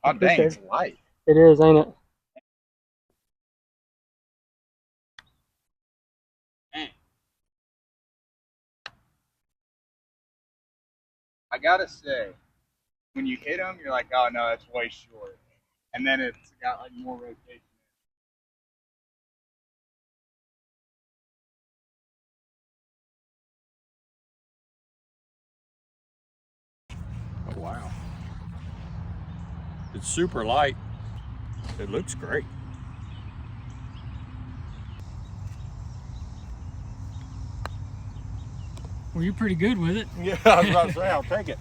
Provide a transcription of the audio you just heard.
Oh dang, it's light. It is, ain't it? I gotta say, when you hit them, you're like, oh no, that's way short. And then it's got like more rotation. Oh, wow. It's super light. It looks great. Well, you're pretty good with it. Yeah, I was about to say, I'll take it.